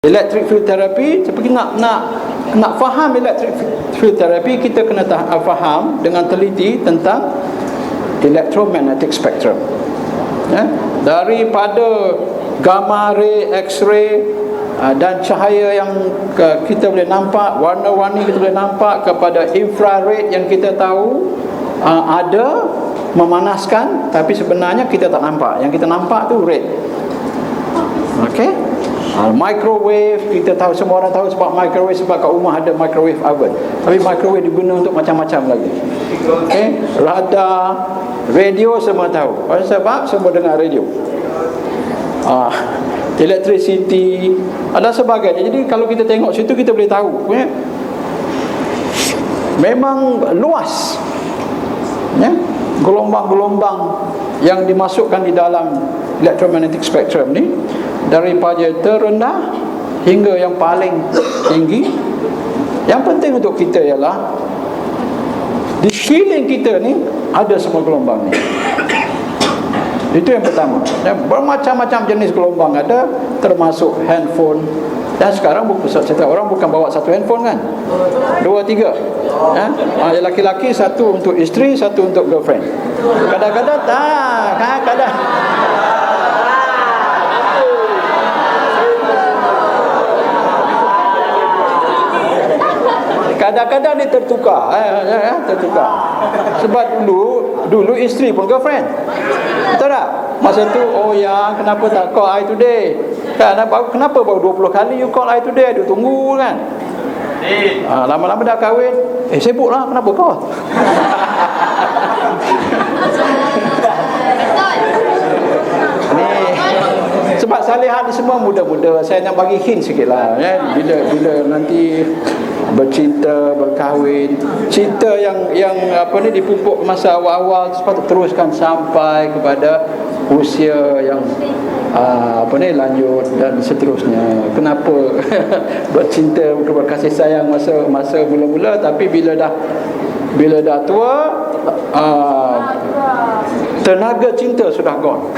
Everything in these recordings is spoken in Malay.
Electric field therapy, seperti nak faham electric field therapy, kita kena faham dengan teliti tentang electromagnetic spectrum. Daripada gamma ray, x-ray, dan cahaya yang kita boleh nampak, warna-warni kita boleh nampak, kepada infrared yang kita tahu ada memanaskan, tapi sebenarnya kita tak nampak. Yang kita nampak tu red. Okey. Microwave, kita tahu, semua orang tahu sebab microwave, sebab kat rumah ada microwave oven. Tapi microwave diguna untuk macam-macam lagi. Okey. Radar, radio semua tahu. Sebab semua dengar radio. Electricity dan sebagainya. Jadi kalau kita tengok situ, kita boleh tahu memang luas gelombang-gelombang yang dimasukkan di dalam electromagnetic spectrum ni, daripada terendah hingga yang paling tinggi. Yang penting untuk kita ialah di sekeliling kita ni ada semua gelombang ni. Itu yang pertama. Bermacam-macam jenis gelombang ada, termasuk handphone. Dan sekarang orang bukan bawa satu handphone kan, 2, 3. Laki-laki satu untuk isteri, satu untuk girlfriend. Kadang-kadang kadang-kadang dia tertukar. Sebab dulu isteri pun girlfriend. Betul tak? Masa tu, kenapa tak call I today? Kenapa baru 20 kali you call I today? Dia tunggu kan. Lama-lama dah kahwin, sibuk lah, kenapa call? Sebab salihan ni semua muda-muda. Saya nak bagi hint sikit lah, bila nanti bercinta, berkahwin, cinta yang dipupuk masa awal-awal, sepatutnya teruskan sampai kepada usia yang lanjut dan seterusnya. Kenapa bercinta, berkasih sayang masa mula-mula, tapi bila dah tua, tenaga cinta sudah gone.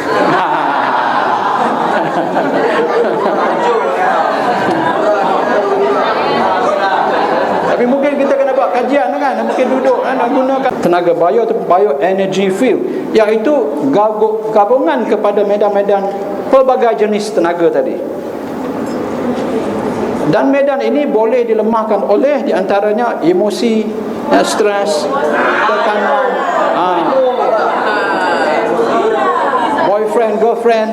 Tapi mungkin kita kena buat kajian kan, mungkin duduk nak gunakan tenaga bio atau bioenergy field, iaitu gabungan kepada medan-medan pelbagai jenis tenaga tadi. Dan medan ini boleh dilemahkan oleh di antaranya emosi, stres, tekanan, boyfriend, girlfriend,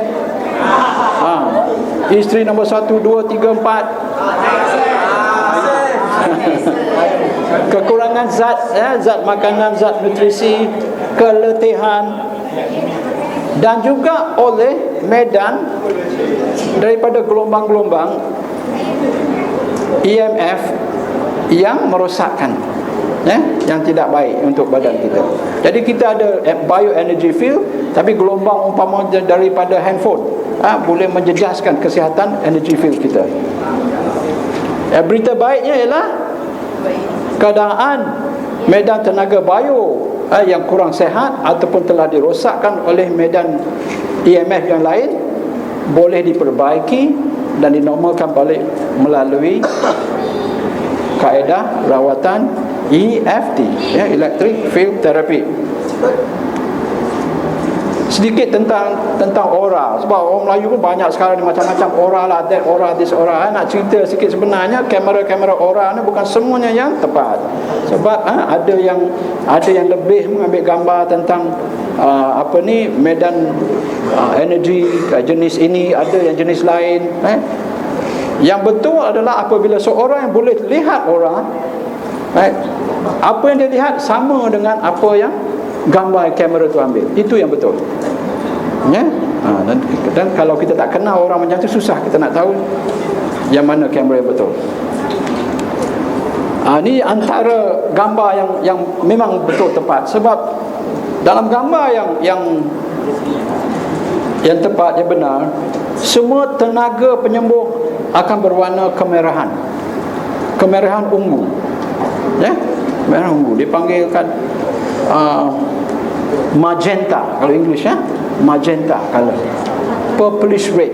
isteri nombor 1, 2, 3, 4, kekurangan zat makanan, zat nutrisi, keletihan, dan juga oleh medan daripada gelombang-gelombang EMF yang merosakkan, yang tidak baik untuk badan kita. Jadi kita ada bioenergy field, tapi gelombang umpama daripada handphone boleh menjejaskan kesihatan energy field kita. Berita baiknya ialah keadaan medan tenaga bio yang kurang sehat ataupun telah dirosakkan oleh medan EMF yang lain boleh diperbaiki dan dinormalkan balik melalui kaedah rawatan EFT, electric field therapy. Sedikit tentang aura, sebab orang Melayu pun banyak sekarang ni macam-macam aura lah, that aura, this aura. Nak cerita sikit, sebenarnya kamera aura ni bukan semuanya yang tepat. Sebab ada yang lebih mengambil gambar tentang medan energi jenis ini, ada yang jenis lain. Yang betul adalah apabila seorang yang boleh lihat aura, apa yang dia lihat sama dengan apa yang gambar kamera tu ambil. Itu yang betul. Dan kalau kita tak kenal orang macam tu, susah kita nak tahu yang mana kamera yang betul. Ni antara gambar yang memang betul tepat. Sebab dalam gambar yang tepat, yang benar, semua tenaga penyembuh akan berwarna kemerahan ungu. Merah ungu dipanggilkan magenta kalau English, magenta color, purplish red.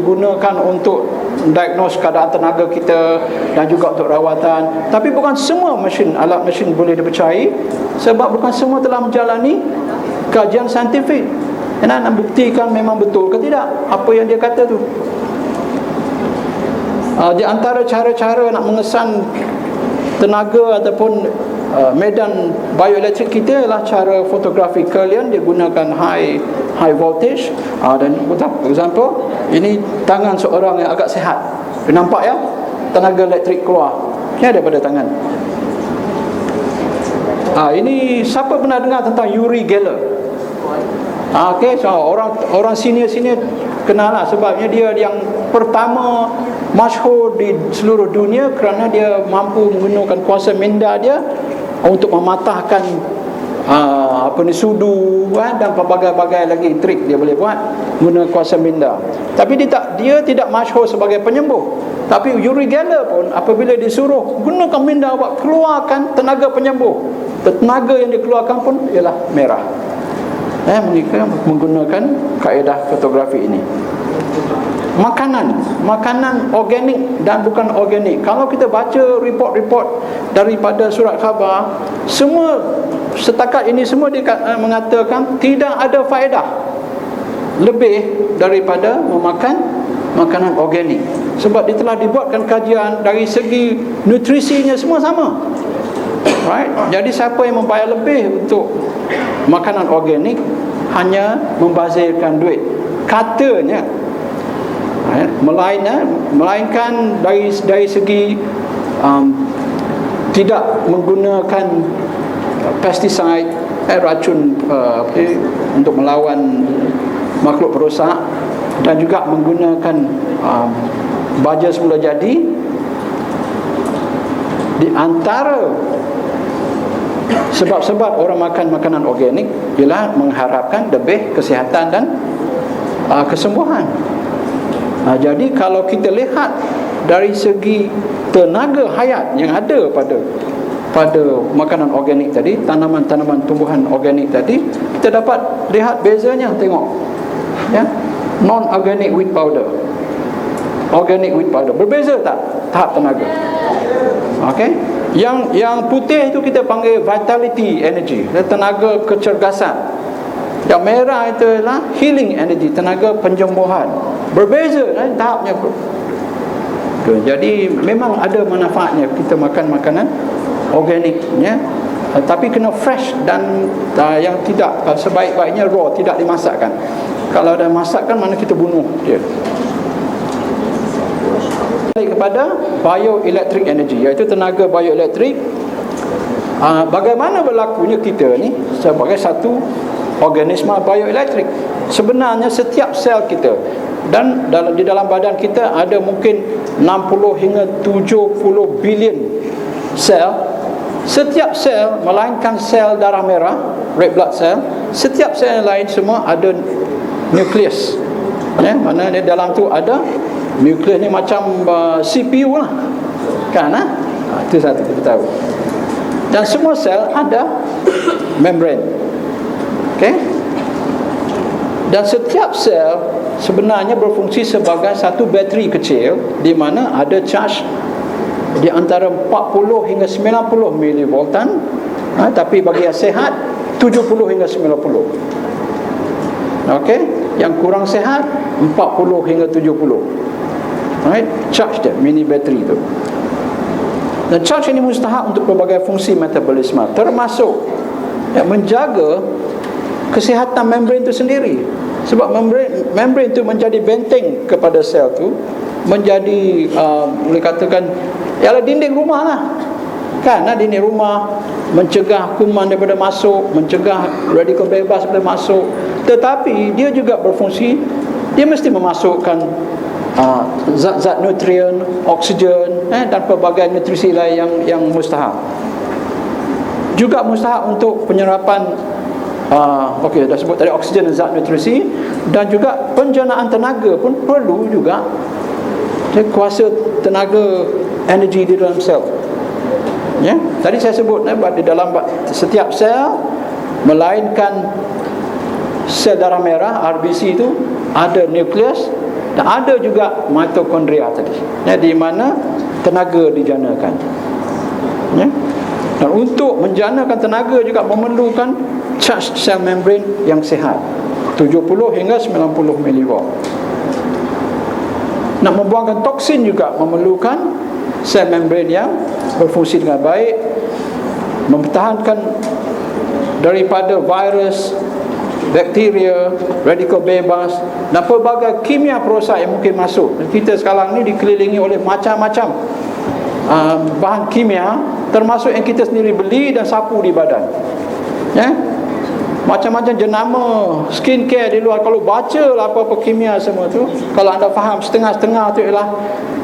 digunakan untuk diagnose keadaan tenaga kita dan juga untuk rawatan. Tapi bukan semua alat mesin boleh dipercayai, sebab bukan semua telah menjalani kajian saintifik nak buktikan memang betul ke tidak apa yang dia kata tu. Di antara cara-cara nak mengesan tenaga ataupun medan bioelektrik kita ialah cara fotografi Kirlian. Dia gunakan high voltage, dan for example, ini tangan seorang yang agak sihat. Dia nampak ya, tenaga elektrik keluar daripada tangan. Ini siapa pernah dengar tentang Uri Geller? Okey, so orang senior kenal lah, sebabnya dia yang pertama masyhur di seluruh dunia kerana dia mampu menggunakan kuasa minda dia untuk mematahkan sudu dan pelbagai-bagai lagi trik dia boleh buat guna kuasa minda. Tapi dia tidak masyhur sebagai penyembuh. Tapi Uri Geller pun apabila disuruh gunakan minda buat keluarkan tenaga penyembuh, tenaga yang dikeluarkan pun ialah merah. Mereka menggunakan kaedah fotografi ini. Makanan organik dan bukan organik. Kalau kita baca report-report daripada surat khabar, semua setakat ini semua dia mengatakan tidak ada faedah lebih daripada memakan makanan organik, sebab dia telah dibuatkan kajian dari segi nutrisinya semua sama. Right? Jadi siapa yang membayar lebih untuk makanan organik hanya membazirkan duit katanya. Melainkan dari segi tidak menggunakan pesticide, racun untuk melawan makhluk perosak, dan juga menggunakan baja semula jadi. Di antara sebab-sebab orang makan makanan organik ialah mengharapkan lebih kesihatan dan kesembuhan. Jadi kalau kita lihat dari segi tenaga hayat yang ada pada makanan organik tadi, tanaman-tanaman tumbuhan organik tadi, kita dapat lihat bezanya. Tengok ya, non-organic wheat powder, organic wheat powder, berbeza tak tahap tenaga? Okey, yang putih itu kita panggil vitality energy, tenaga kecergasan. Yang merah itu adalah healing energy, tenaga penyembuhan. Berbeza tahapnya. Jadi memang ada manfaatnya kita makan makanan organik ya. Tapi kena fresh dan yang tidak sebaik-baiknya raw, tidak dimasakkan. Kalau ada masakkan, mana kita bunuh dia. Kepada bioelectric energy, iaitu tenaga bioelektrik. Bagaimana berlakunya kita ni sebagai satu organisme bioelektrik? Sebenarnya setiap sel kita dan di dalam badan kita ada mungkin 60 hingga 70 bilion sel. Setiap sel, melainkan sel darah merah, red blood cell, setiap sel yang lain semua ada nukleus. Mana di dalam tu ada nukleus ni macam CPU lah. Kan? Itu satu kita tahu. Dan semua sel ada membrane. Okey? Dan setiap sel sebenarnya berfungsi sebagai satu bateri kecil di mana ada charge di antara 40 hingga 90 milivoltan, tapi bagi yang sihat 70 hingga 90. Okey, yang kurang sihat 40 hingga 70. Right? Charge dia, mini bateri tu. Dan charge ini mustahak untuk pelbagai fungsi metabolisme, termasuk menjaga kesihatan membran itu sendiri. Sebab membran itu menjadi benteng kepada sel tu, menjadi boleh katakan ialah dinding rumah lah. Kan, dinding rumah mencegah kuman daripada masuk, mencegah radikal bebas daripada masuk. Tetapi dia juga berfungsi, dia mesti memasukkan zat-zat nutrien, oksigen dan pelbagai nutrisi lain yang mustahak. Juga mustahak untuk penyerapan dah sebut tadi oksigen dan zat nutrisi, dan juga penjanaan tenaga pun perlu juga. Kuasa tenaga energi di dalam sel. Ya, tadi saya sebut di dalam setiap sel, melainkan sel darah merah RBC itu ada nukleus Dan ada juga mitokondria tadi, di mana tenaga dijanakan. Dan untuk menjanakan tenaga juga memerlukan charged cell membrane yang sihat, 70 hingga 90 miliwatt. Nak membuangkan toksin juga memerlukan sel membrane yang berfungsi dengan baik, mempertahankan daripada virus, bakteria, radikal bebas dan pelbagai kimia perosak yang mungkin masuk. Kita sekarang ni dikelilingi oleh macam-macam bahan kimia, termasuk yang kita sendiri beli dan sapu di badan. Macam-macam jenama skincare di luar. Kalau baca lah apa-apa kimia semua tu, kalau anda faham setengah-setengah tu ialah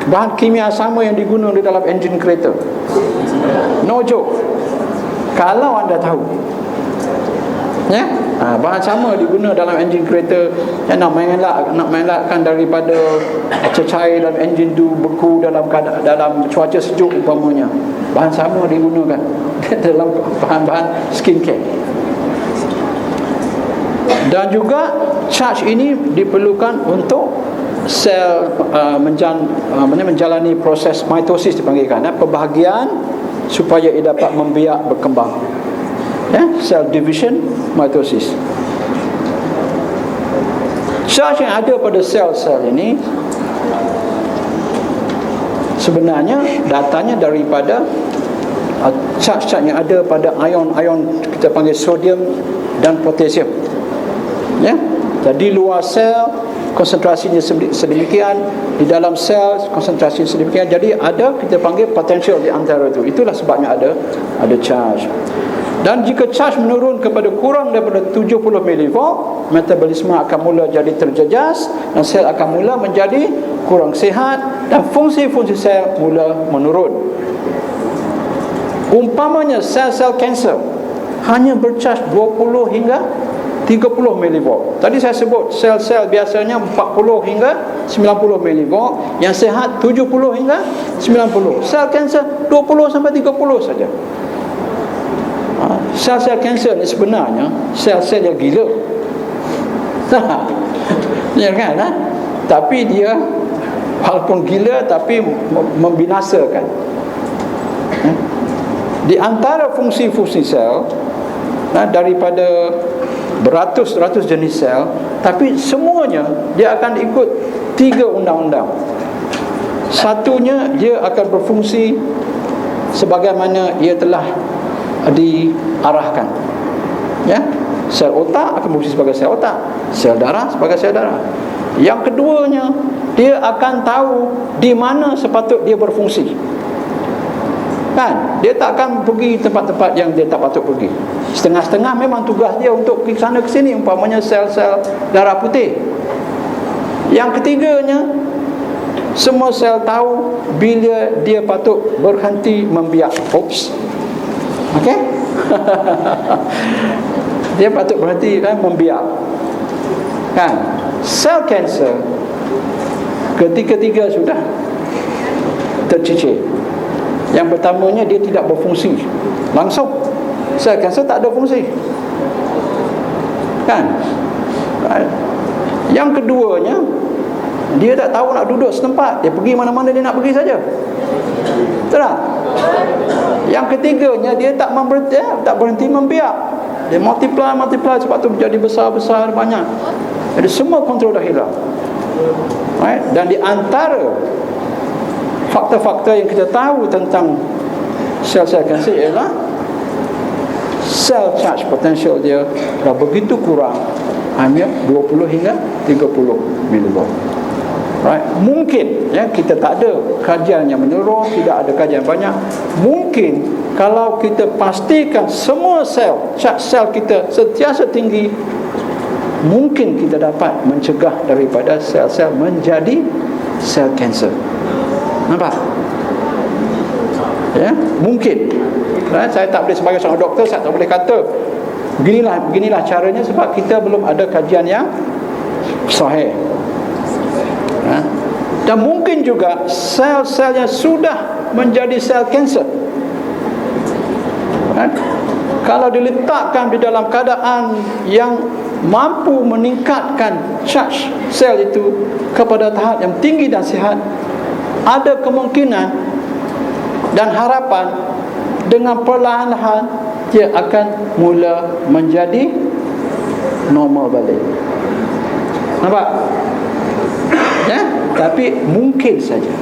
bahan kimia sama yang digunakan di dalam enjin kereta. No joke. Kalau anda tahu, bahan sama diguna dalam enjin kereta yang nak mengelakkan daripada cecair dalam enjin tu beku dalam cuaca sejuk umpamanya. Bahan sama digunakan dalam bahan-bahan skincare. Dan juga charge ini diperlukan untuk sel menjalani proses mitosis dipanggilkan, pembahagian supaya ia dapat membiak berkembang. Cell division, mitosis. Charge yang ada pada sel-sel ini sebenarnya datanya daripada charge-charge yang ada pada ion-ion kita panggil sodium dan potasium. Jadi luar sel konsentrasinya sedemikian, di dalam sel konsentrasinya sedemikian. Jadi ada kita panggil potential di antara itu. Itulah sebabnya ada charge. Dan jika charge menurun kepada kurang daripada 70 milivolt, metabolisme akan mula jadi terjejas dan sel akan mula menjadi kurang sihat dan fungsi-fungsi sel mula menurun. Umpamanya sel-sel kanser hanya bercharge 20 hingga 30 milivolt. Tadi saya sebut sel-sel biasanya 40 hingga 90 milivolt, yang sihat 70 hingga 90. Sel kanser 20 sampai 30 saja. Sel-sel kanser ni sebenarnya sel-sel yang gila. Ya kan? Tapi dia walaupun gila tapi membinasakan. Di antara fungsi-fungsi sel, daripada beratus-ratus jenis sel, tapi semuanya dia akan ikut 3 undang-undang. Satunya, dia akan berfungsi sebagaimana ia telah diarahkan. Sel otak akan berfungsi sebagai sel otak, sel darah sebagai sel darah. Yang keduanya, dia akan tahu di mana sepatut dia berfungsi. Dia tak akan pergi tempat-tempat yang dia tak patut pergi. Setengah-setengah memang tugas dia untuk pergi sana ke sini, umpamanya sel-sel darah putih. Yang ketiganya, semua sel tahu bila dia patut berhenti membiak. Okey? Dia patut berhenti membiak. Sel kanser ketiga-tiga sudah tercicir. Yang pertamanya, dia tidak berfungsi langsung. Sel kanser tak ada fungsi. Yang keduanya, dia tak tahu nak duduk setempat. Dia pergi mana-mana dia nak pergi saja. Betul tak? Yang ketiganya, dia tak berhenti membiak. Dia multiply sebab tu menjadi besar banyak. Jadi semua kontrol dah hilang. Dan di antara fakta-fakta yang kita tahu tentang sel-sel kanser ialah cell charge potential dia dah begitu kurang, hanya 20 hingga 30 milivolt. Mungkin kita tak ada kajian yang menyeluruh, tidak ada kajian banyak. Mungkin kalau kita pastikan semua charge sel kita sentiasa tinggi, mungkin kita dapat mencegah daripada sel-sel menjadi sel kanser. Nampak? Mungkin. Saya tak boleh sebagai seorang doktor, saya tak boleh kata beginilah caranya, sebab kita belum ada kajian yang sahih. Dan mungkin juga sel-sel yang sudah menjadi sel kanser, kalau diletakkan di dalam keadaan yang mampu meningkatkan charge sel itu kepada tahap yang tinggi dan sihat, ada kemungkinan dan harapan dengan perlahan-lahan dia akan mula menjadi normal balik. Nampak? Ya, tapi mungkin saja.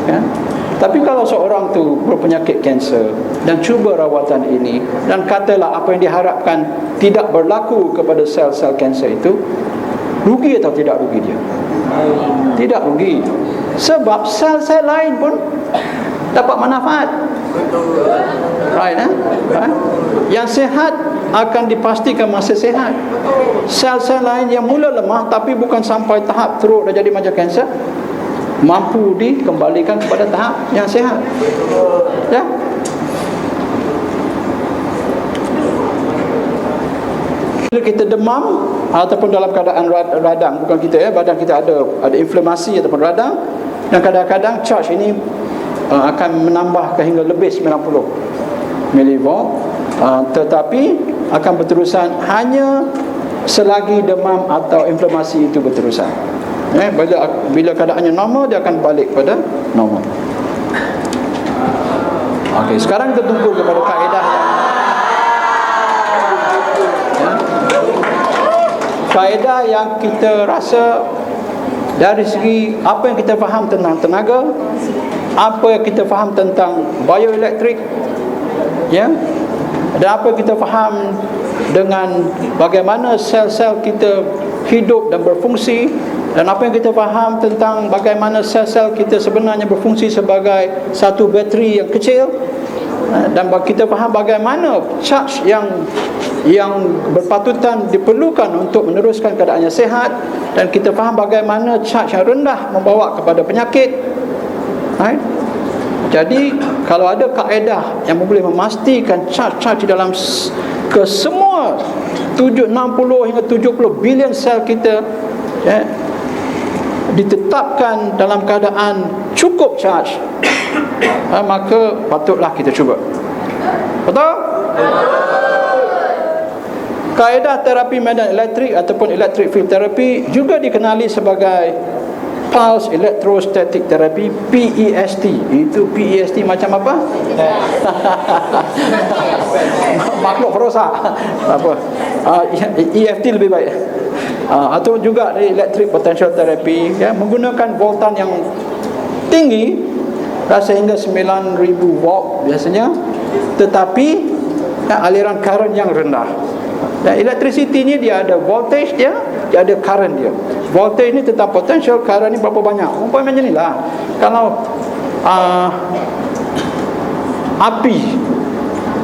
Ya. Tapi kalau seorang tu berpenyakit kanser dan cuba rawatan ini, dan katalah apa yang diharapkan tidak berlaku kepada sel-sel kanser itu, rugi atau tidak rugi dia? Tidak rugi. Sebab sel-sel lain pun dapat manfaat. Right, Yang sihat akan dipastikan masih sihat. Sel-sel lain yang mula lemah tapi bukan sampai tahap teruk dah jadi macam kanser, mampu dikembalikan kepada tahap yang sihat. Ya. Bila kita demam ataupun dalam keadaan radang, bukan kita ya, badan kita ada inflamasi ataupun radang, dan kadang-kadang charge ini akan menambah hingga lebih 90 milivolt, tetapi akan berterusan hanya selagi demam atau inflamasi itu berterusan. Bila keadaannya normal, dia akan balik pada normal. Okey, sekarang kita tunggu kepada kaedah kaedah yang kita rasa dari segi apa yang kita faham tentang tenaga, apa yang kita faham tentang bioelektrik, ya, dan apa yang kita faham dengan bagaimana sel-sel kita hidup dan berfungsi, dan apa yang kita faham tentang bagaimana sel-sel kita sebenarnya berfungsi sebagai satu bateri yang kecil, dan kita faham bagaimana charge yang berpatutan diperlukan untuk meneruskan keadaan yang sihat, dan kita faham bagaimana charge yang rendah membawa kepada penyakit. Right? Jadi kalau ada kaedah yang boleh memastikan charge di dalam ke semua 60 hingga 70 bilion sel kita, ya, ditetapkan dalam keadaan cukup charge, maka patutlah kita cuba. Betul? Kaedah terapi medan elektrik ataupun electric field therapy juga dikenali sebagai pulse electrostatic therapy, PEST. Itu PEST macam apa? Makhluk perosak. Apa? EFT lebih baik. Atau juga electric potential therapy, ya, menggunakan voltan yang tinggi, sehingga 9,000 volt biasanya, tetapi aliran current yang rendah. Dan electricity ni dia ada voltage dia ada current dia. Voltage ni tentang potential, current ni berapa banyak. Umpamanya macam inilah. Kalau api,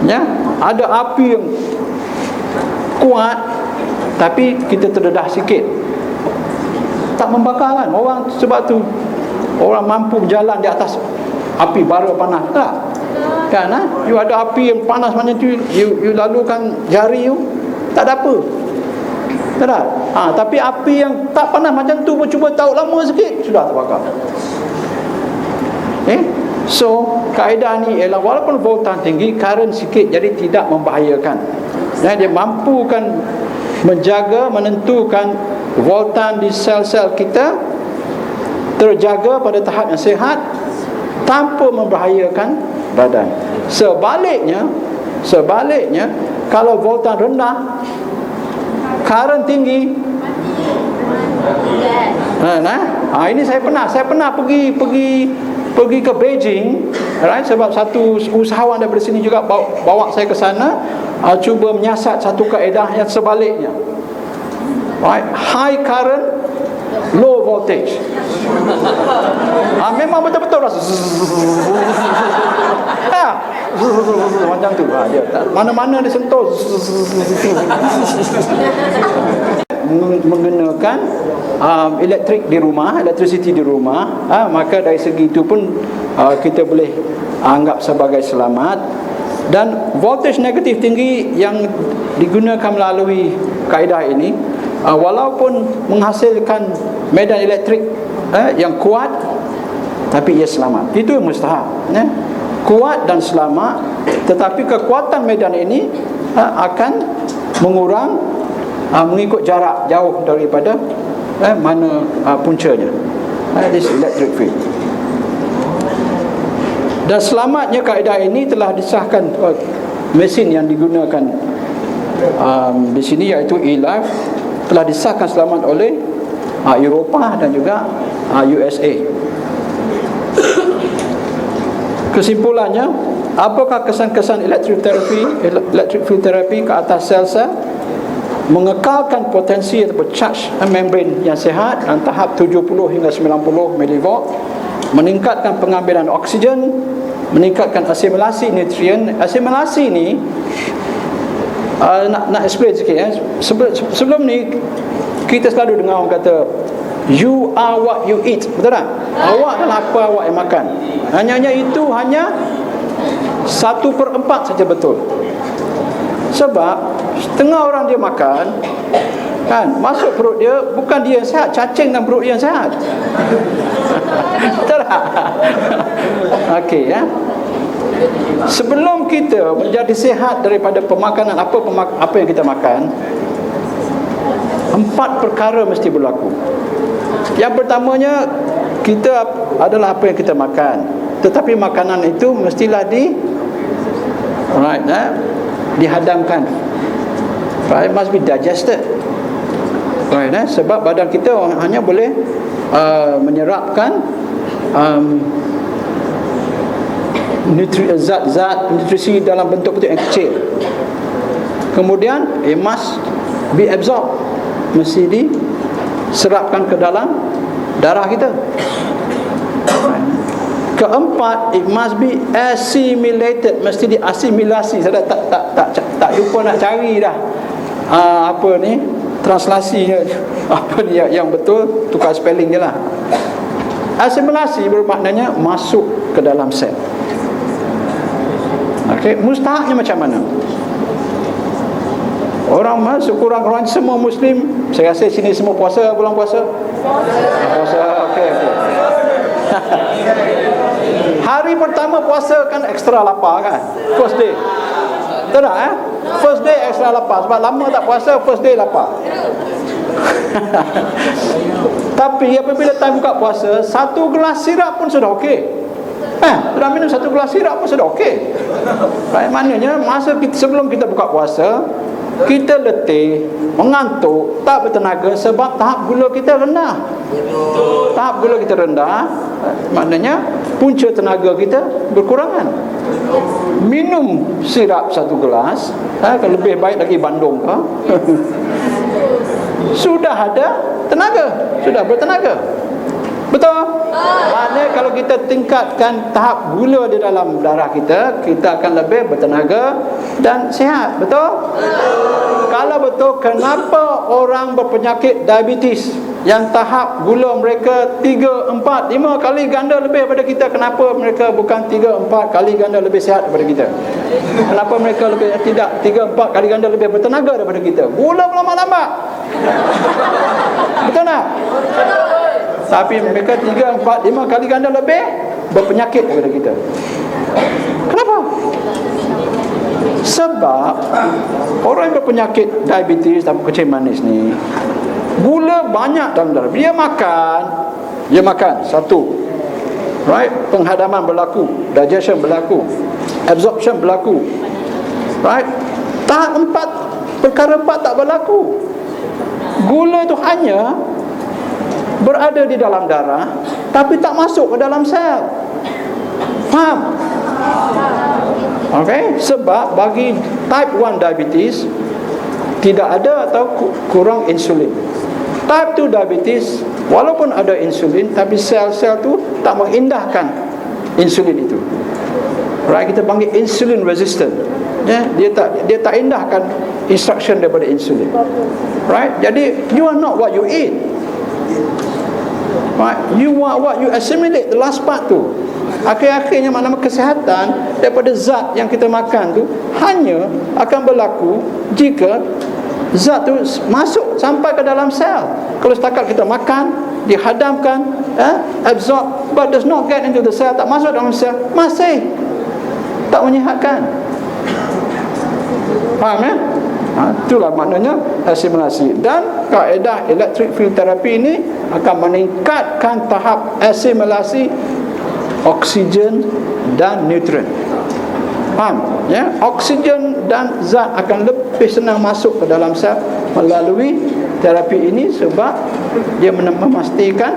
ya, ada api yang kuat tapi kita terdedah sikit, tak membakar kan orang. Sebab tu orang mampu berjalan di atas api bara panas, tak kan? You ada api yang panas macam tu, you lalukan jari you, tak ada apa, tak ada. Tapi api yang tak panas macam tu pun cuba tahu lama sikit, sudah terbakar. So kaedah ni ialah walaupun voltan tinggi, current sikit, jadi tidak membahayakan. Dia mampukan menjaga, menentukan voltan di sel-sel kita terjaga pada tahap yang sihat tanpa membahayakan badan. Sebaliknya, kalau voltan rendah, current tinggi, ini saya pernah pergi ke Beijing, right? Sebab satu usahawan daripada sini juga bawa saya ke sana, cuba menyiasat satu kaedah yang sebaliknya, right? High current, low voltage. Memang betul-betul rasa macam tu. Dia mana-mana disentuh menggunakan electricity di rumah, maka dari segi itu pun kita boleh anggap sebagai selamat. Dan voltage negatif tinggi yang digunakan melalui kaedah ini, walaupun menghasilkan medan elektrik yang kuat, tapi ia selamat. Itu yang mustahil, ya? Kuat dan selamat, tetapi kekuatan medan ini akan mengurang, mengikut jarak jauh daripada mana puncanya. This electric field. Dan selamatnya kaedah ini telah disahkan mesin yang digunakan di sini iaitu E-Life telah disahkan selamat oleh Eropah dan juga USA. Kesimpulannya, apakah kesan-kesan electric field therapy ke atas sel-sel? Mengekalkan potensi atau charge membran yang sihat dalam tahap 70 hingga 90 mV, meningkatkan pengambilan oksigen, meningkatkan asimilasi nutrien. Asimilasi ni nak explain sikit ya. Sebelum ni kita selalu dengar orang kata you are what you eat, betul tak? Awak adalah apa awak yang makan. Hanya itu hanya 1/4 saja betul. Sebab setengah orang dia makan kan, masuk perut dia, bukan dia yang sihat, cacing dan perut dia yang sihat. Betul tak? Okey ya. Sebelum kita menjadi sihat daripada pemakanan apa yang kita makan, 4 perkara mesti berlaku. Yang pertamanya, kita adalah apa yang kita makan. Tetapi makanan itu mestilah dihadamkan. Right, must be digested. Right, sebab badan kita hanya boleh menyerapkan zat-zat nutrisi dalam bentuk-bentuk yang kecil. Kemudian it must be absorbed, mesti diserapkan ke dalam darah kita. Keempat, it must be assimilated, mesti diasimilasi. Saya tak jumpa nak cari dah apa ni translasinya, apa ni yang betul, tukar spelling je lah. Asimilasi bermaknanya masuk ke dalam sel. Okey, mustahaknya macam mana? Orang kurang-kurang semua Muslim, saya rasa sini semua puasa, bulan puasa. Puasa, okey. Hari pertama puasa kan ekstra lapar kan, first day. Betul tak First day ekstra lapar. Sebab lama tak puasa, first day lapar. Tapi apabila time buka puasa, 1 gelas sirap pun sudah okey. Sudah minum 1 gelas sirap pun sudah okey. Maknanya masa sebelum kita buka puasa, kita letih, mengantuk, tak bertenaga sebab tahap gula kita rendah. Tahap gula kita rendah, maknanya punca tenaga kita berkurangan. Minum sirap 1 gelas, lebih baik lagi Bandung ke, sudah ada tenaga, sudah bertenaga. Betul? Maknanya kalau kita tingkatkan tahap gula di dalam darah kita, kita akan lebih bertenaga dan sihat. Betul? Kalau betul, kenapa orang berpenyakit diabetes yang tahap gula mereka 3, 4, 5 kali ganda lebih daripada kita, kenapa mereka bukan 3, 4 kali ganda lebih sihat daripada kita? Kenapa mereka tidak 3, 4 kali ganda lebih bertenaga daripada kita? Gula berlambak-lambak. Betul tak? Tapi mereka 3, 4, 5 kali ganda lebih berpenyakit daripada kita. Kenapa? Sebab orang yang berpenyakit diabetes dan kecil manis ni, gula banyak dalam darah. Dia makan satu, right, penghadaman berlaku, digestion berlaku, absorption berlaku, right. Tahap 4, perkara 4 tak berlaku. Gula tu hanya berada di dalam darah tapi tak masuk ke dalam sel. Faham? Okey, sebab bagi type 1 diabetes tidak ada atau kurang insulin. Type 2 diabetes walaupun ada insulin tapi sel-sel tu tak mengindahkan insulin itu. Right, kita panggil insulin resistant. Dia tak indahkan instruction daripada insulin. Right? Jadi you are not what you eat. Right? You are what you assimilate, the last part tu. Akhir-akhirnya makna kesihatan daripada zat yang kita makan tu hanya akan berlaku jika zat tu masuk sampai ke dalam sel. Kalau setakat kita makan, dihadamkan, absorb, but does not get into the cell, tak masuk dalam sel, masih tak menyihatkan. Faham ya? Itulah maknanya asimilasi. Dan kaedah electric field therapy ini akan meningkatkan tahap asimilasi oksigen dan nutrien. Faham? Ya? Oksigen dan zat akan lebih senang masuk ke dalam sel melalui terapi ini, sebab dia memastikan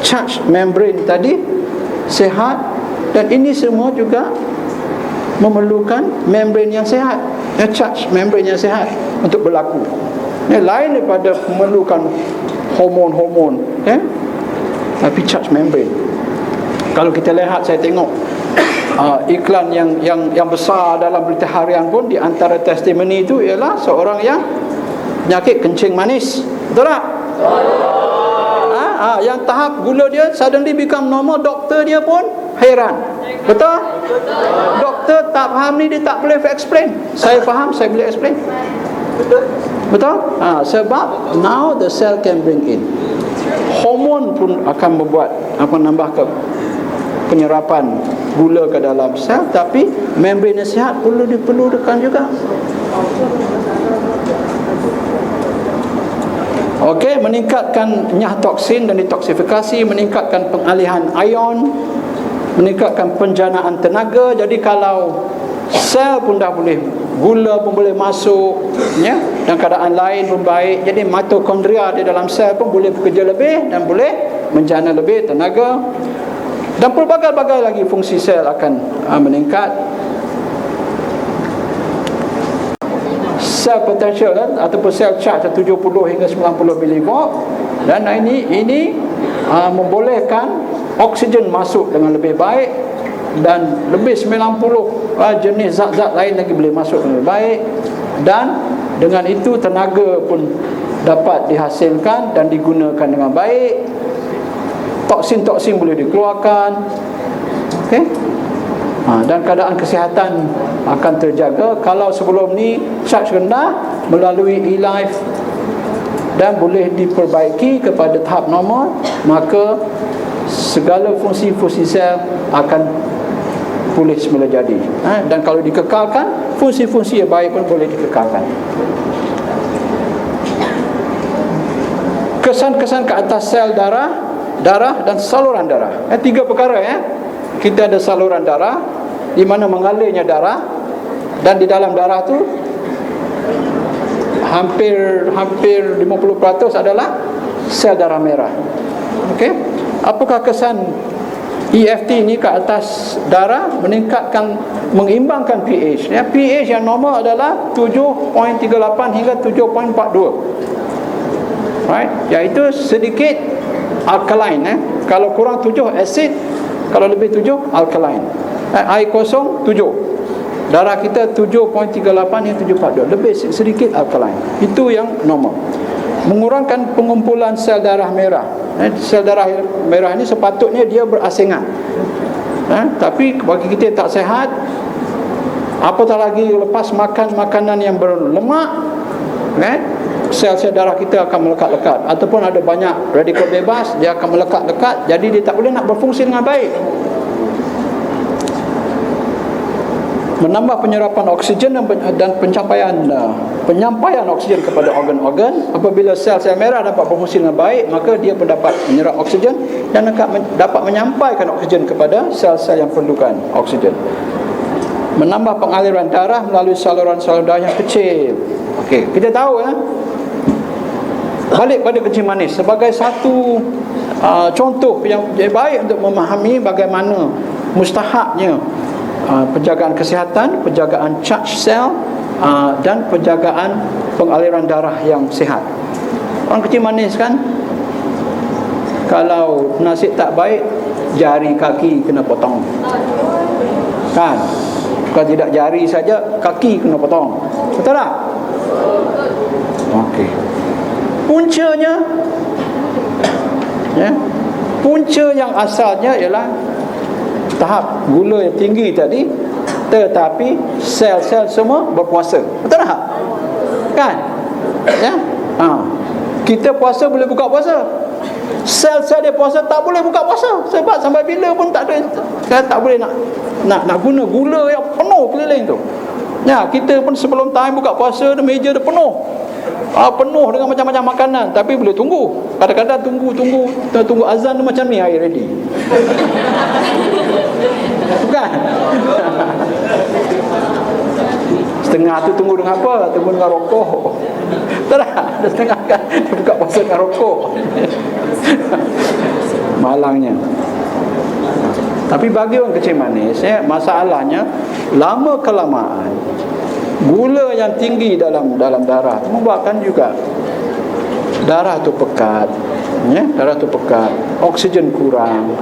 charge membrane tadi sihat, dan ini semua juga memerlukan membrane yang sihat, charge membrane yang sihat untuk berlaku. Lain daripada memerlukan hormon-hormon, tapi charge membrane. Kalau kita lihat, saya tengok iklan yang besar dalam berita harian pun, di antara testimoni itu ialah seorang yang penyakit kencing manis. Betul tak? Yang tahap gula dia suddenly become normal, doktor dia pun heran. Betul? Doktor tak faham ni, dia tak boleh explain. Saya faham, saya boleh explain. Betul? Sebab now the cell can bring in. Hormon pun akan membuat menambah penyerapan gula ke dalam sel, tapi membrane sihat perlu diperlukan juga. Okey, meningkatkan nyah toksin dan detoksifikasi, meningkatkan pengalihan ion, meningkatkan penjanaan tenaga. Jadi kalau sel pun dah boleh, gula pun boleh masuk, ya, dan keadaan lain pun baik. Jadi mitokondria di dalam sel pun boleh bekerja lebih dan boleh menjana lebih tenaga. Dan pelbagai-bagai lagi fungsi sel akan meningkat. Sel potential ataupun sel charge 70 hingga 90 milivolt, dan ini membolehkan oksigen masuk dengan lebih baik, dan lebih 90 jenis zat-zat lain lagi boleh masuk dengan baik, dan dengan itu tenaga pun dapat dihasilkan dan digunakan dengan baik. Toksin-toksin boleh dikeluarkan. Okey. Dan keadaan kesihatan akan terjaga. Kalau sebelum ni charge rendah, melalui e-life dan boleh diperbaiki kepada tahap normal, maka segala fungsi-fungsi sel akan pulih semula jadi. Dan kalau dikekalkan, fungsi-fungsi yang baik pun boleh dikekalkan. Kesan-kesan ke atas sel darah dan saluran darah. Tiga perkara, kita ada saluran darah di mana mengalirnya darah, dan di dalam darah tu hampir 50% adalah sel darah merah. Okey. Apakah kesan EFT ini ke atas darah? Mengimbangkan pH. pH yang normal adalah 7.38 hingga 7.42. Right? Iaitu sedikit alkaline. Kalau kurang 7 asid, kalau lebih 7 alkaline. Air kosong 7. Darah kita 7.38 hingga 7.42, lebih sedikit alkaline. Itu yang normal. Mengurangkan pengumpulan sel darah merah. Sel darah merah ini sepatutnya dia berasingan. Tapi bagi kita yang tak sihat, apatah lagi lepas makan makanan yang berlemak, sel-sel darah kita akan melekat-lekat, ataupun ada banyak radikal bebas, dia akan melekat-lekat, jadi dia tak boleh nak berfungsi dengan baik. Menambah penyerapan oksigen dan penyampaian oksigen kepada organ-organ. Apabila sel-sel merah dapat berfungsi dengan baik, maka dia pun dapat menyerap oksigen dan dapat menyampaikan oksigen kepada sel-sel yang perlukan oksigen. Menambah pengaliran darah melalui saluran-saluran darah yang kecil. Okey, kita tahu balik pada kencing manis sebagai satu contoh yang baik untuk memahami bagaimana mustahaknya penjagaan kesihatan, penjagaan charge sel, dan penjagaan pengaliran darah yang sihat. Orang kencing manis kan, kalau nasib tak baik, jari kaki kena potong, kan? Bukan tidak jari saja, kaki kena potong. Betul tak? Okey. Puncanya, punca yang asalnya ialah tahap gula yang tinggi tadi, tetapi sel-sel semua berpuasa. Betul tak? Kan? Kita puasa boleh buka puasa. Sel-sel dia puasa tak boleh buka puasa, sebab sampai bila pun tak boleh nak guna gula yang penuh keliling tu. Ya, kita pun sebelum time buka puasa, meja dia penuh. Penuh dengan macam-macam makanan, tapi boleh tunggu. Kadang-kadang tunggu azan tu macam ni, air ready. Bukan? Setengah tu tunggu dengan apa? Tunggu dengan rokok. Tak ada setengah kan buka puasa dengan rokok. Malangnya. Tapi bagi orang kecil manis, masalahnya lama kelamaan gula yang tinggi dalam darah membuatkan juga darah tu pekat, darah tu pekat, oksigen kurang.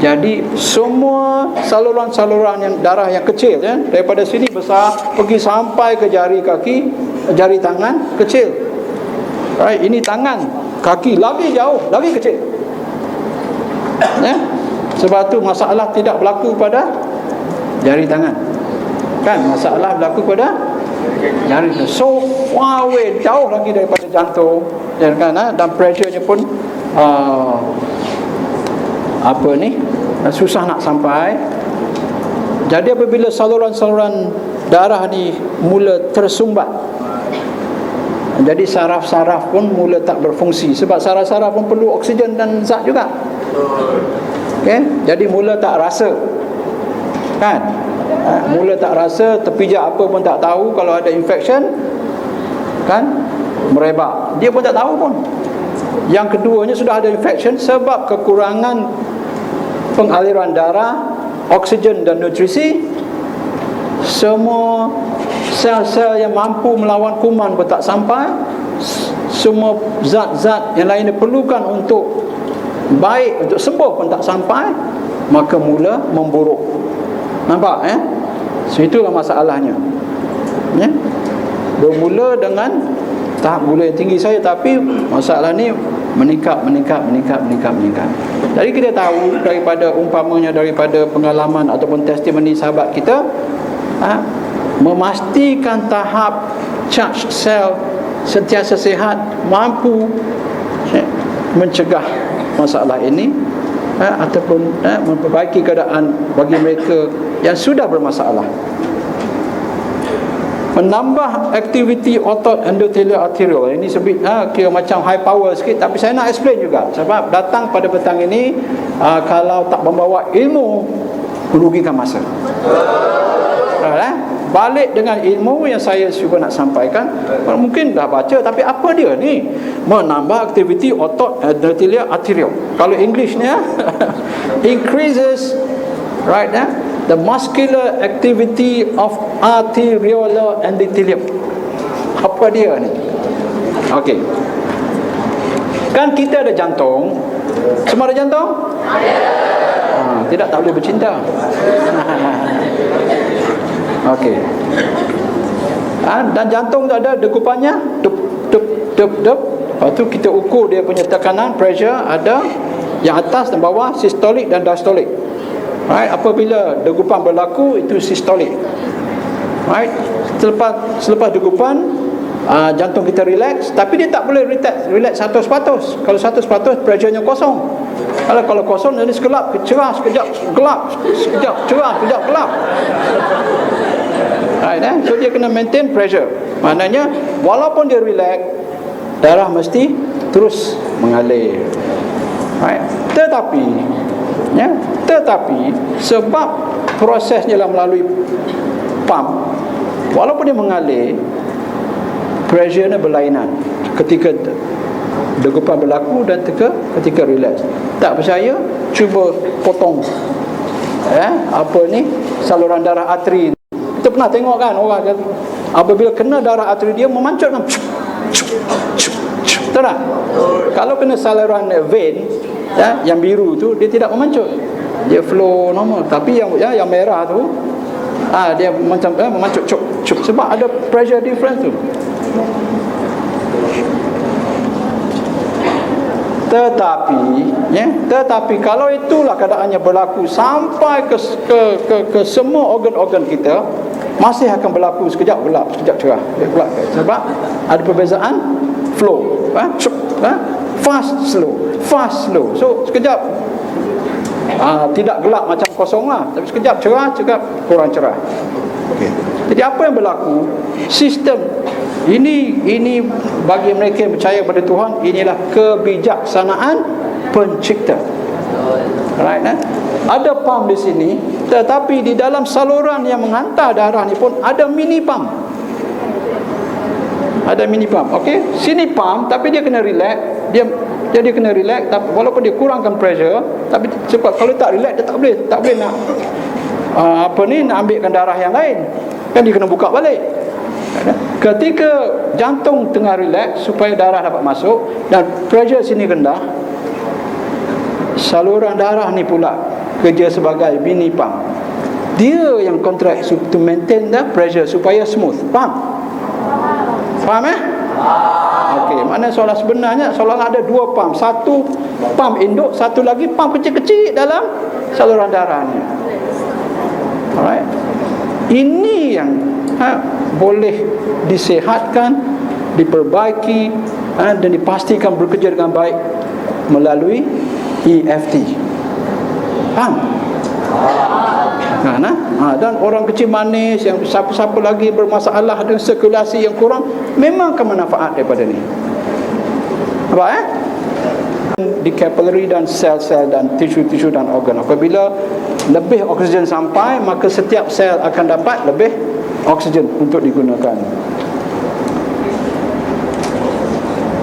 Jadi semua saluran-saluran yang darah yang kecil, daripada sini besar pergi sampai ke jari kaki, jari tangan kecil. Right, ini tangan, kaki lagi jauh, lagi kecil. Sebab tu masalah tidak berlaku pada jari tangan. Kan masalah berlaku pada jari. So far away, jauh lagi daripada jantung. Dan pressure-nya pun susah nak sampai. Jadi apabila saluran-saluran darah ni mula tersumbat, jadi saraf-saraf pun mula tak berfungsi. Sebab saraf-saraf pun perlu oksigen dan zat juga. Jadi mula tak rasa. Kan? Mula tak rasa, terpijak apa pun tak tahu. Kalau ada infection, kan, merebak, dia pun tak tahu pun. Yang keduanya, sudah ada infection sebab kekurangan pengaliran darah, oksigen dan nutrisi. Semua sel-sel yang mampu melawan kuman pun tak sampai. Semua zat-zat yang lain diperlukan untuk baik, untuk sembuh pun tak sampai. Maka mula memburuk. Nampak So itulah masalahnya. Bermula dengan tahap gula yang tinggi saya, tapi masalah ni meningkat. Jadi kita tahu daripada umpamanya, daripada pengalaman ataupun testimoni sahabat kita, memastikan tahap charge sel sentiasa sihat, mampu mencegah masalah ini, ataupun memperbaiki keadaan bagi mereka yang sudah bermasalah. Menambah aktiviti otot endothelial arterial. Ini sebut kira macam high power sikit, tapi saya nak explain juga. Sebab datang pada petang ini, kalau tak membawa ilmu, merugikan masa. Balik dengan ilmu yang saya cuba nak sampaikan. Mungkin dah baca, tapi apa dia ni? Menambah aktiviti otot endothelial arterial. Kalau Englishnya increases, right, the muscular activity of arteriolar endothelium. Apa dia ni? Okey. Kan kita ada jantung. Semua ada jantung? Ada. Tidak tak boleh bercinta. Okey. Dan jantung tu ada degupannya, dup dup dup dup. Lepas tu kita ukur dia punya tekanan, pressure, ada yang atas dan bawah, sistolik dan diastolik. Right, apabila degupan berlaku, itu sistolik. Right, selepas degupan, jantung kita relax, tapi dia tak boleh relax 100%. Kalau 100%, pressure-nya kosong. Kalau kosong, jadi sekelap cerah, sekejap gelap, sekejap cerah, sekejap gelap. Right, so dia kena maintain pressure. Maknanya walaupun dia relax, darah mesti terus mengalir. Right, tetapi sebab prosesnya melalui pump, walaupun dia mengalir, pressure-nya berlainan ketika degupan berlaku dan ketika relax. Tak percaya, cuba potong saluran darah arteri. Kita pernah tengok kan, orang apabila kena darah arteri, dia memancut kan, betul tak? Kalau kena saluran vein yang biru tu, dia tidak memancut, dia flow normal. Tapi yang merah tu, dia macam memancut cuk, sebab ada pressure difference tu. Tetapi kalau itulah keadaannya berlaku sampai ke semua organ-organ kita, masih akan berlaku sekejap gelap, sekejap cerah. Sebab ada perbezaan flow, fast slow. So sekejap tidak gelap macam kosong lah, tapi sekejap cerah, sekejap kurang cerah. Okey. Jadi apa yang berlaku? Sistem ini bagi mereka yang percaya pada Tuhan, inilah kebijaksanaan pencipta. Alright, ada pump di sini, tetapi di dalam saluran yang menghantar darah ni pun ada mini pump. Ada mini pump. Okey, sini pump tapi dia kena relax. Dia kena relax, tapi walaupun dia kurangkan pressure, tapi sebab kalau tak relax dia tak boleh nak nak ambilkan darah yang lain. Kan dia kena buka balik. Ketika jantung tengah relax supaya darah dapat masuk dan pressure sini rendah, saluran darah ni pula kerja sebagai mini pump. Dia yang contract to maintain the pressure supaya smooth. Faham? Okey, mana soalan sebenarnya ada dua pump. Satu pump induk, satu lagi pump kecil-kecil dalam saluran darah ni. Alright. Ini yang boleh disehatkan, diperbaiki dan dipastikan bekerja dengan baik melalui EFT. Faham? Dan orang kecil manis yang siapa-siapa lagi bermasalah dengan sirkulasi yang kurang, memang akan manfaat daripada ni. Apa di capillary dan sel-sel dan tisu-tisu dan organ. Apabila lebih oksigen sampai, maka setiap sel akan dapat lebih oksigen untuk digunakan.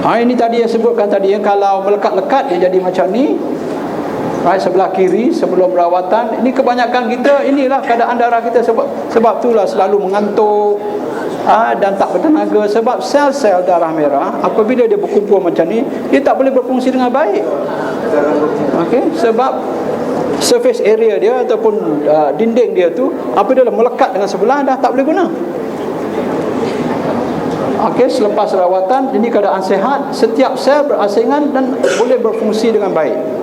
Ini tadi yang sebutkan tadi, kalau melekat-lekat dia jadi macam ni. Sebelah kiri sebelum rawatan, ini kebanyakan kita, inilah keadaan darah kita. Sebab itulah selalu mengantuk dan tak bertenaga. Sebab sel-sel darah merah apabila dia berkumpul macam ni, dia tak boleh berfungsi dengan baik. Okey, sebab surface area dia ataupun dinding dia tu apabila melekat dengan sebelah, dah tak boleh guna. Okey, selepas rawatan ini keadaan sehat, setiap sel berasingan dan boleh berfungsi dengan baik.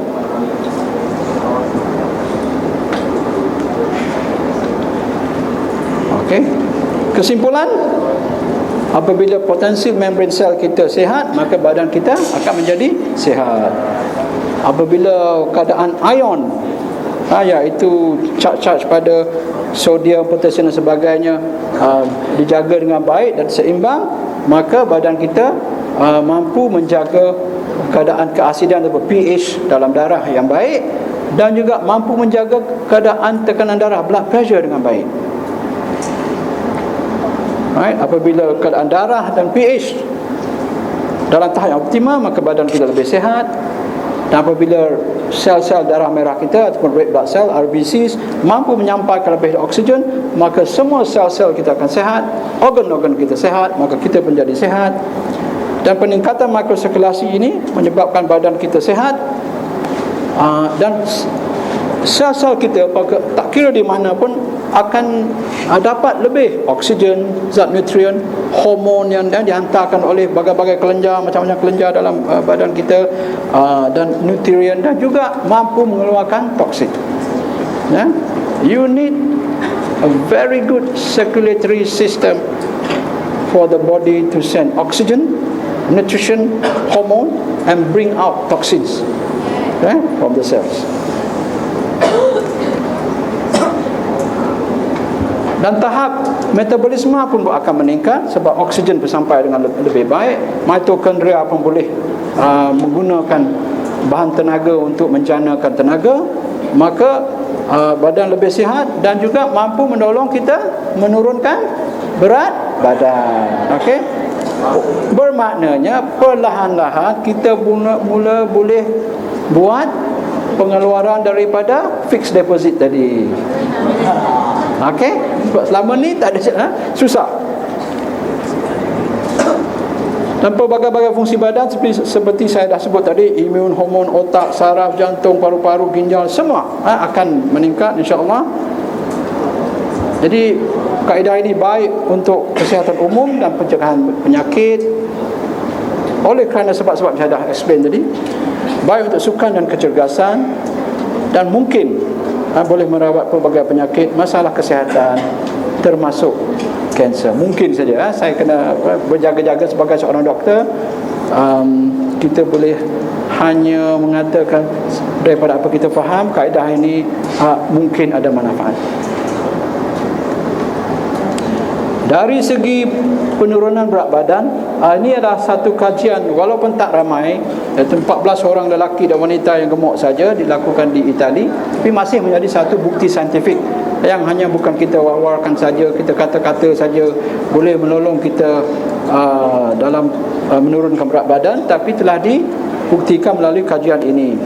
Okey. Kesimpulan, apabila potensi membran sel kita sihat, maka badan kita akan menjadi sihat. Apabila keadaan ion, iaitu charge pada sodium, potasium dan sebagainya dijaga dengan baik dan seimbang, maka badan kita mampu menjaga keadaan keasidan atau pH dalam darah yang baik, dan juga mampu menjaga keadaan tekanan darah, blood pressure dengan baik. Apabila keadaan darah dan pH dalam tahap yang optimal, maka badan kita lebih sihat. Dan apabila sel-sel darah merah kita ataupun red blood cell, RBCs, mampu menyampaikan lebih oksigen, maka semua sel-sel kita akan sihat, organ-organ kita sihat, maka kita menjadi sihat. Dan peningkatan mikrosirkulasi ini menyebabkan badan kita sihat, dan sel-sel kita tak kira di mana pun akan dapat lebih oksigen, zat nutrien, hormon yang dihantarkan oleh berbagai kelenjar, macam-macam kelenjar dalam badan kita, dan nutrien, dan juga mampu mengeluarkan toksin. You need a very good circulatory system for the body to send oxygen, nutrition, hormone, and bring out toxins from the cells. Dan tahap metabolisme pun akan meningkat sebab oksigen sampai dengan lebih baik. Mitokondria pun boleh menggunakan bahan tenaga untuk menjanakan tenaga, maka badan lebih sihat dan juga mampu menolong kita menurunkan berat badan. Okey, bermaknanya perlahan-lahan kita mula boleh buat pengeluaran daripada fixed deposit tadi. Okey, selama ni tak ada susah. Dan pelbagai-bagai fungsi badan seperti saya dah sebut tadi, imun, hormon, otak, saraf, jantung, paru-paru, ginjal, semua akan meningkat insya-Allah. Jadi kaedah ini baik untuk kesihatan umum dan pencegahan penyakit. Oleh kerana sebab-sebab saya dah explain tadi, baik untuk sukan dan kecergasan, dan mungkin boleh merawat pelbagai penyakit, masalah kesihatan termasuk kanser. Mungkin saja saya kena berjaga-jaga sebagai seorang doktor. Kita boleh hanya mengatakan daripada apa kita faham, kaedah ini mungkin ada manfaat. Dari segi penurunan berat badan, ini adalah satu kajian walaupun tak ramai, iaitu 14 orang lelaki dan wanita yang gemuk saja dilakukan di Itali, tapi masih menjadi satu bukti saintifik yang hanya bukan kita war-warkan saja, kita kata-kata saja boleh menolong kita dalam menurunkan berat badan, tapi telah dibuktikan melalui kajian ini.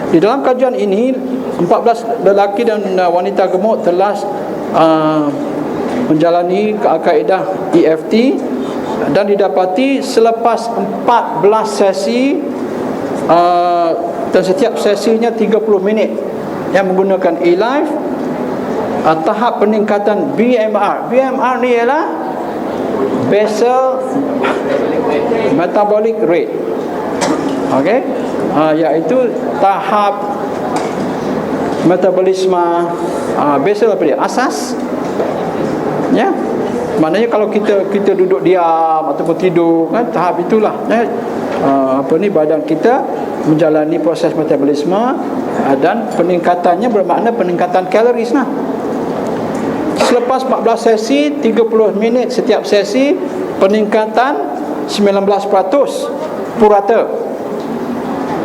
Di dalam kajian ini 14 lelaki dan wanita gemuk telah menjalani kaedah EFT dan didapati selepas 14 sesi dan setiap sesinya 30 minit yang menggunakan E-Life, tahap peningkatan BMR ni ialah basal metabolic rate, okey, iaitu tahap metabolisme basal apa dia, asas. Ya, maknanya kalau kita duduk diam ataupun tidur kan, tahap itulah ya, badan kita menjalani proses metabolisme, dan peningkatannya bermakna peningkatan kaloris lah. Selepas 14 sesi 30 minit setiap sesi, peningkatan 19% purata.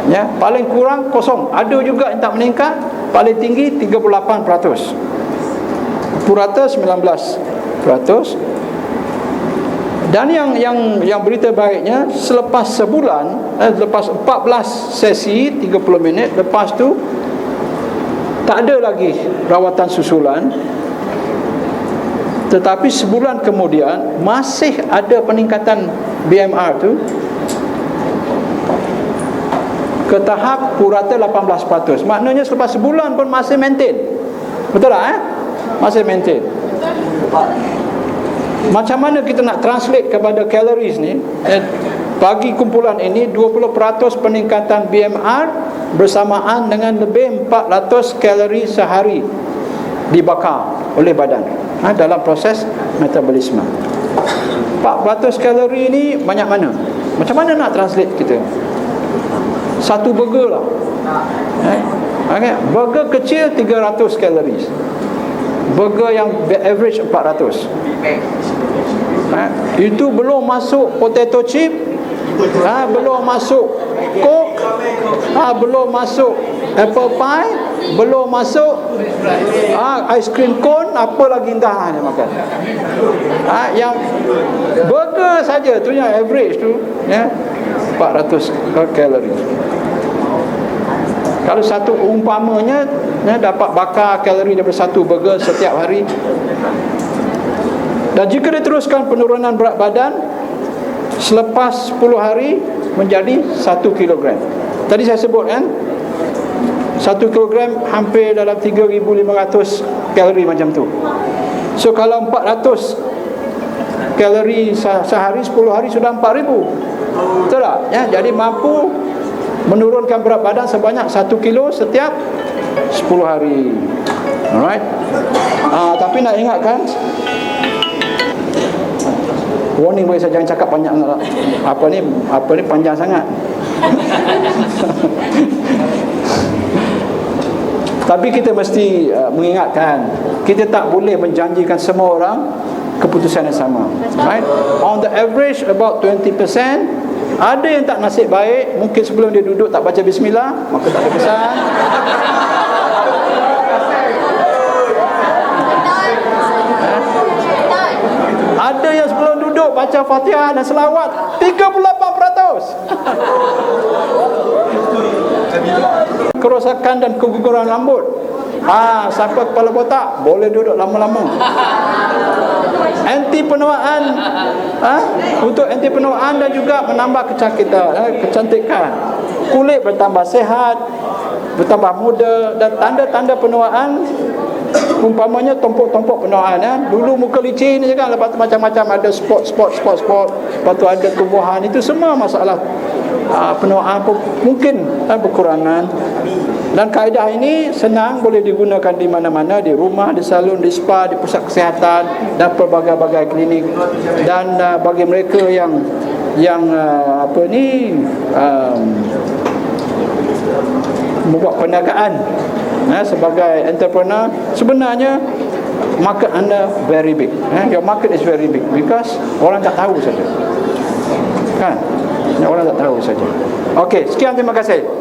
Ya, paling kurang kosong. Ada juga yang tak meningkat, paling tinggi 38%. Purata 19%. Dan yang berita baiknya, selepas sebulan, lepas 14 sesi 30 minit, lepas tu tak ada lagi rawatan susulan, tetapi sebulan kemudian masih ada peningkatan BMR tu ke tahap purata 18%. Maknanya selepas sebulan pun masih maintain. Betul tak? Masih maintain. Macam mana kita nak translate kepada calories ni? Bagi kumpulan ini 20% peningkatan BMR bersamaan dengan lebih 400 kalori sehari dibakar oleh badan dalam proses metabolisme. 400 kalori ni banyak mana? Macam mana nak translate kita? Satu burger lah. Okay. Burger kecil 300 kalori. Burger yang average 400. Itu belum masuk potato chip, belum masuk Coke, belum masuk apple pie, belum masuk ice cream cone, apa lagi dah dia makan. Yang burger saja tu yang average tu 400 kalori. Kalau satu umpamanya dapat bakar kalori daripada satu burger setiap hari, dan jika diteruskan penurunan berat badan selepas 10 hari menjadi 1 kilogram. Tadi saya sebut kan, 1 kilogram hampir dalam 3,500 kalori macam tu. So kalau 400 kalori sehari, 10 hari sudah 4,000. Betul tak? Ya, jadi mampu menurunkan berat badan sebanyak 1 kilo setiap 10 hari. Alright. Tapi nak ingatkan, warning bagi saya, jangan cakap panjang. Apa ni panjang sangat. Tapi kita mesti mengingatkan, kita tak boleh menjanjikan semua orang keputusan yang sama. Right? On the average about 20%. Ada yang tak nasib baik, mungkin sebelum dia duduk tak baca bismillah, maka tak ada pesan. Ada yang sebelum duduk baca Fatihah dan selawat 38%. Kerosakan dan keguguran rambut, sampai kepala botak, boleh duduk lama-lama. Anti penuaan, untuk anti penuaan dan juga menambah kecantikan. Kulit bertambah sehat, bertambah muda, dan tanda-tanda penuaan, umpamanya tompok-tompok penuaan. Dulu muka licin je kan, lepas tu macam-macam ada spot, lepas tu ada tumbuhan. Itu semua masalah penuaan mungkin berkurangan. Dan kaedah ini senang, boleh digunakan di mana-mana, di rumah, di salon, di spa, di pusat kesihatan dan pelbagai-bagai klinik. Dan bagi mereka yang membuat perniagaan sebagai entrepreneur, sebenarnya market anda very big. Your market is very big because orang tak tahu saja. Kan? Orang tak tahu saja. Okey, sekian, terima kasih.